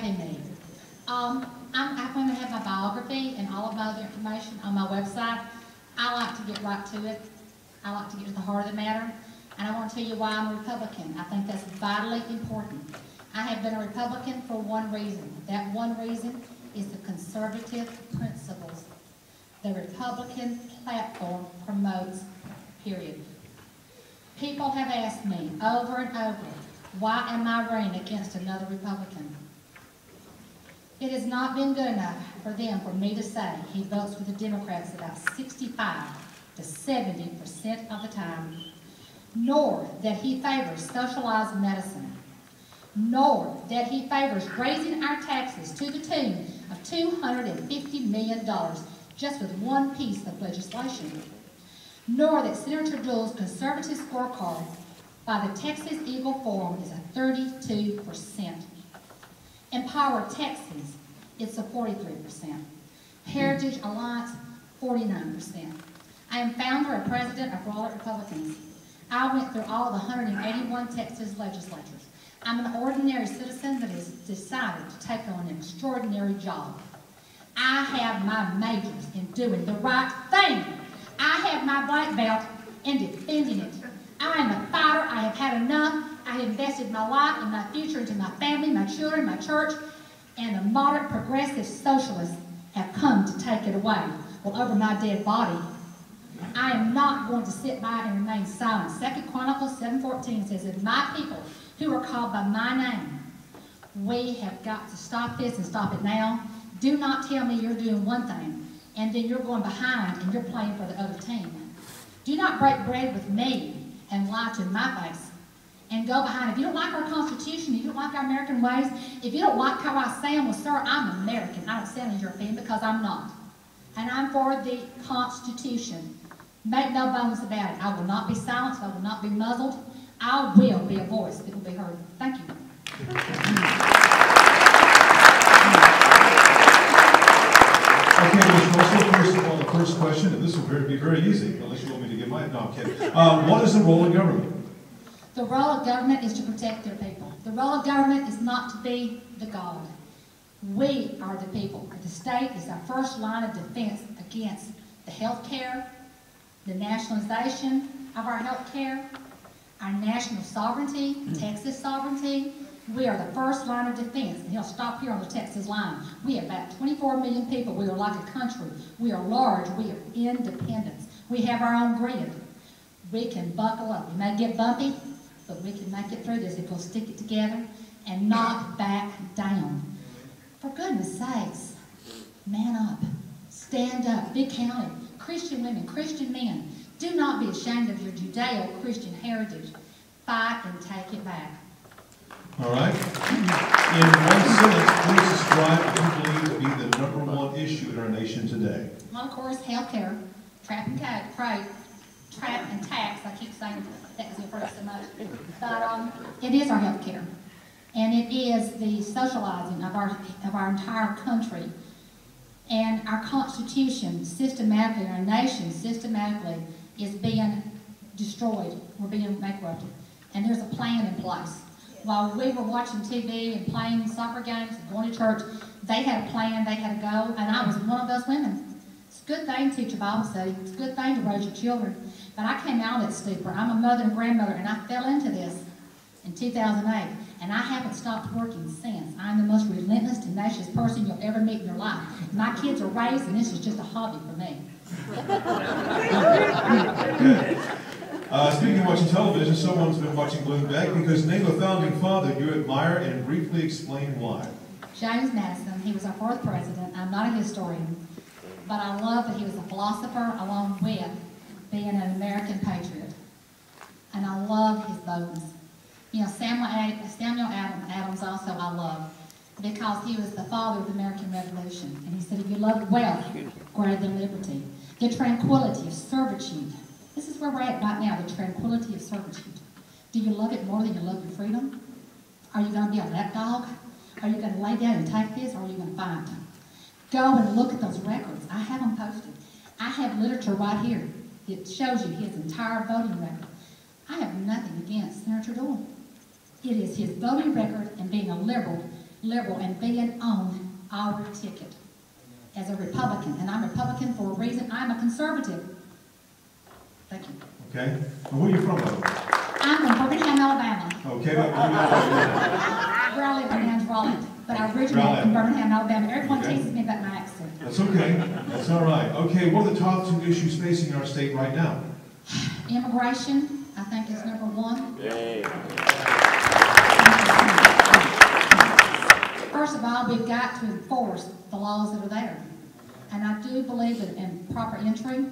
having me. I'm going to have my biography and all of my other information on my website. I like to get right to it. I like to get to the heart of the matter. And I want to tell you why I'm a Republican. I think that's vitally important. I have been a Republican for one reason. That one reason is the conservative principles the Republican platform promotes, period. People have asked me over and over, why am I running against another Republican? It has not been good enough for them for me to say he votes for the Democrats about 65 to 70% of the time, nor that he favors socialized medicine, nor that he favors raising our taxes to the tune of $250 million just with one piece of legislation, nor that Senator Dewell's conservative scorecard by the Texas Eagle Forum is a 32%. Empower Texas, it's a 43%. Heritage Alliance, 49%. I am founder and president of Raleigh Republicans. I went through all the 181 Texas legislatures. I'm an ordinary citizen that has decided to take on an extraordinary job. I have my majors in doing the right thing. I have my black belt in defending it. I am a fighter. I have had enough. I have invested my life and my future into my family, my children, my church, and the moderate progressive socialists have come to take it away. Well, over my dead body, I am not going to sit by and remain silent. 2 Chronicles 7:14 says, if my people who are called by my name, we have got to stop this and stop it now. Do not tell me you're doing one thing and then you're going behind and you're playing for the other team. Do not break bread with me and lie to my face and go behind. If you don't like our Constitution, if you don't like our American ways, if you don't like how I sound, well, sir, I'm American. I don't sound as European because I'm not. And I'm for the Constitution. Make no bones about it. I will not be silenced. I will not be muzzled. I will be a voice that will be heard. Thank you. Okay, Mr. Russell, first of all, the first question, and this will be very easy, unless you want me to give my, no, I'm kidding. What is the role of government? The role of government is to protect their people. The role of government is not to be the God. We are the people. The state is our first line of defense against the health care, the nationalization of our health care, our national sovereignty, Texas sovereignty. We are the first line of defense, and he'll stop here on the Texas line. We have about 24 million people. We are like a country. We are large. We are independents. We have our own grid. We can buckle up. We may get bumpy, but we can make it through this if we'll stick it together and not back down. For goodness sakes, man up, stand up, big county, Christian women, Christian men. Do not be ashamed of your Judeo-Christian heritage. Fight and take it back. All right. In one sentence, please describe what you believe to be the #1 issue in our nation today. Well, of course, health care, trap and tax. I keep saying that because I've heard it so much. But it is our health care. And it is the socializing of our entire country. And our Constitution systematically, our nation systematically is being destroyed. We're being bankrupted. And there's a plan in place. While we were watching TV and playing soccer games and going to church, they had a plan, they had a goal, and I was one of those women. It's a good thing to teach a Bible study. It's a good thing to raise your children. But I came out of that stupor. I'm a mother and grandmother, and I fell into this in 2008. And I haven't stopped working since. I'm the most relentless, tenacious person you'll ever meet in your life. My kids are raised, and this is just a hobby for me. Speaking of watching television, someone's been watching Bloomberg because name a founding father you admire and briefly explain why. James Madison, he was our 4th president. I'm not a historian, but I love that he was a philosopher along with being an American patriot. And I love his boldness. You know, Samuel Adams also I love because he was the father of the American Revolution. And he said, if you love wealth greater than liberty, the tranquility of servitude. This is where we're at right now, the tranquility of servitude. Do you love it more than you love your freedom? Are you going to be a lapdog? Are you going to lay down and take this, or are you going to fight? Go and look at those records. I have them posted. I have literature right here. It shows you his entire voting record. I have nothing against Senator Dewell. It is his voting record and being a liberal liberal and being on our ticket as a Republican. And I'm a Republican for a reason. I'm a conservative. Thank you. Okay. And where are you from, by the way? I'm from Birmingham, Alabama. Okay. Where I live right now is Raleigh, but I originated from Birmingham, Alabama. Everyone Okay. teases me about my accent. That's okay. That's all right. Okay, what are the top 2 issues facing our state right now? Immigration, I think, is number 1. Yay. First of all, we've got to enforce the laws that are there. And I do believe in proper entry,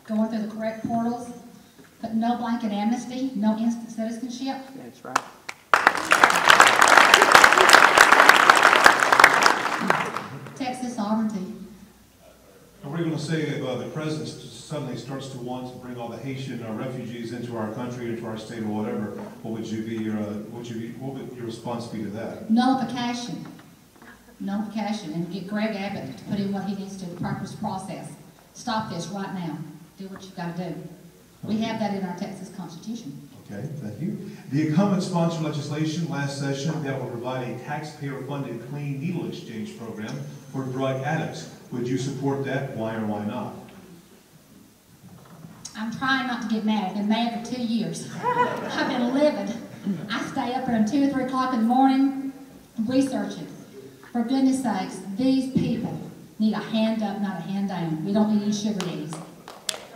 going through the correct portals, but no blanket amnesty, no instant citizenship. That's right. Texas sovereignty. And what are you going to say if the president suddenly starts to want to bring all the Haitian refugees into our country, into our state, or whatever? What would your response be to that? Nullification, and get Greg Abbott to put in what he needs to, the proper process. Stop this right now. Do what you've got to do. We have that in our Texas Constitution. Okay, thank you. The incumbent sponsored legislation last session that will provide a taxpayer-funded clean needle exchange program for drug addicts. Would you support that? Why or why not? I'm trying not to get mad. I've been mad for 2 years. I've been livid. I stay up around 2 or 3 o'clock in the morning researching. For goodness sakes, these people need a hand up, not a hand down. We don't need any sugar daddies.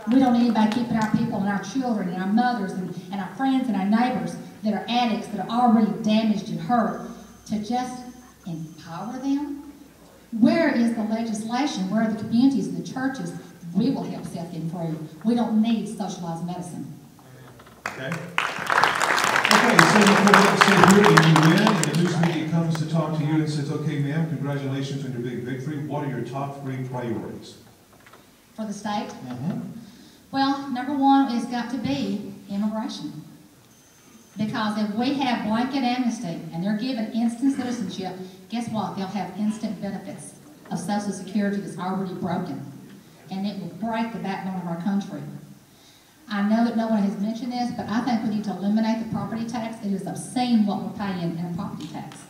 We don't need anybody keeping our people and our children and our mothers and our friends and our neighbors that are addicts, that are already damaged and hurt, to just empower them. Where is the legislation? Where are the communities and the churches? We will help set them free. We don't need socialized medicine. Okay. Okay, so let's say here and you win, and the news media comes to talk to you and says, okay, ma'am, congratulations on your big victory. What are your top 3 priorities? For the state? Well, number 1 has got to be immigration. Because if we have blanket amnesty and they're given instant citizenship, guess what? They'll have instant benefits of Social Security that's already broken. And it will break the backbone of our country. I know that no one has mentioned this, but I think we need to eliminate the property tax. It is obscene what we're paying in a property tax.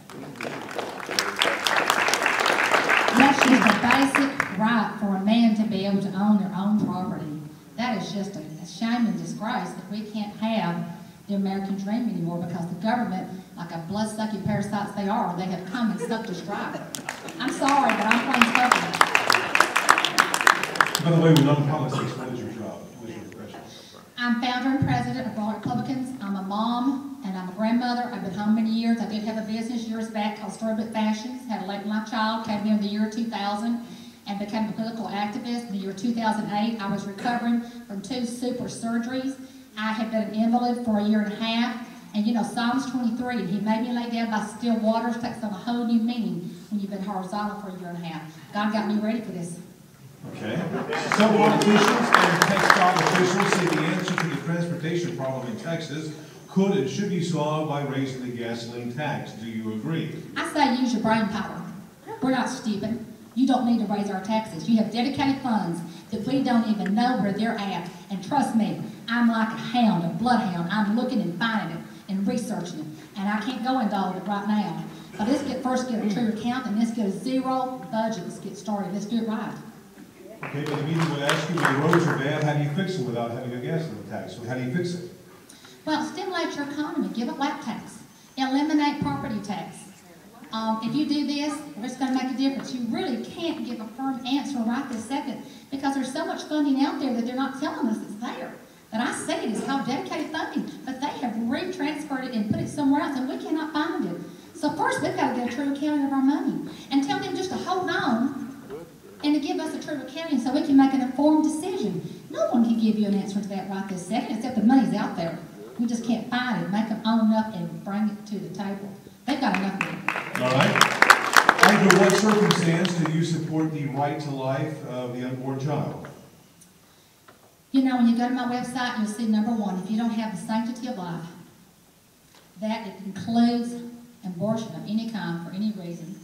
That's just a basic right for a man to be able to own their own property. That is just a shame and disgrace that we can't have the American dream anymore because the government, like a blood-sucking parasites they are, they have come and sucked us dry. I'm sorry, but I'm plain spoken. By the way, we're not in politics. What is your job? What is your profession? I'm founder and president of Raleigh Republicans. I'm a mom and I'm a grandmother. I've been home many years. I did have a business years back called Storybook Fashions. Had a late life child, came here in the year 2000 and became a political activist. In the year 2008, I was recovering from 2 super surgeries. I had been an invalid for a year and a half. And you know, Psalms 23, he made me lay down by still waters, takes on a whole new meaning when you've been horizontal for a year and a half. God got me ready for this. Okay. Some politicians and textile officials say the answer to the transportation problem in Texas could and should be solved by raising the gasoline tax. Do you agree? I say use your brain power. We're not stupid. You don't need to raise our taxes. You have dedicated funds that we don't even know where they're at. And trust me, I'm like a hound, a bloodhound. I'm looking and finding it and researching it. And I can't go into all of it right now. But let's first get a true account and let's get a zero budget. Let's get started. Let's do it right. Okay, but the media would ask you when the roads are bad, how do you fix them without having a gasoline tax? So how do you fix it? Well, stimulate your economy. Give a lap tax. Eliminate property tax. If you do this, it's going to make a difference. You really can't give a firm answer right this second because there's so much funding out there that they're not telling us it's there. But I see it is called dedicated funding, but they have retransferred it and put it somewhere else, and we cannot find it. So first, we've got to get a true accounting of our money and tell them just to hold on and to give us a true accounting so we can make an informed decision. No one can give you an answer to that right this second, except the money's out there. We just can't find it, make them own up, and bring it to the table. They've got enough money. All right. Under what circumstance do you support the right to life of the unborn child? You know, when you go to my website, you'll see number 1, if you don't have the sanctity of life, that it includes abortion of any kind for any reason,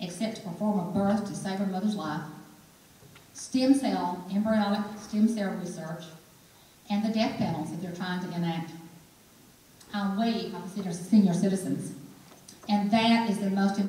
except to perform a birth to save a mother's life, stem cell, embryonic stem cell research, and the death penalty that they're trying to enact. We are senior citizens, and that is the most important.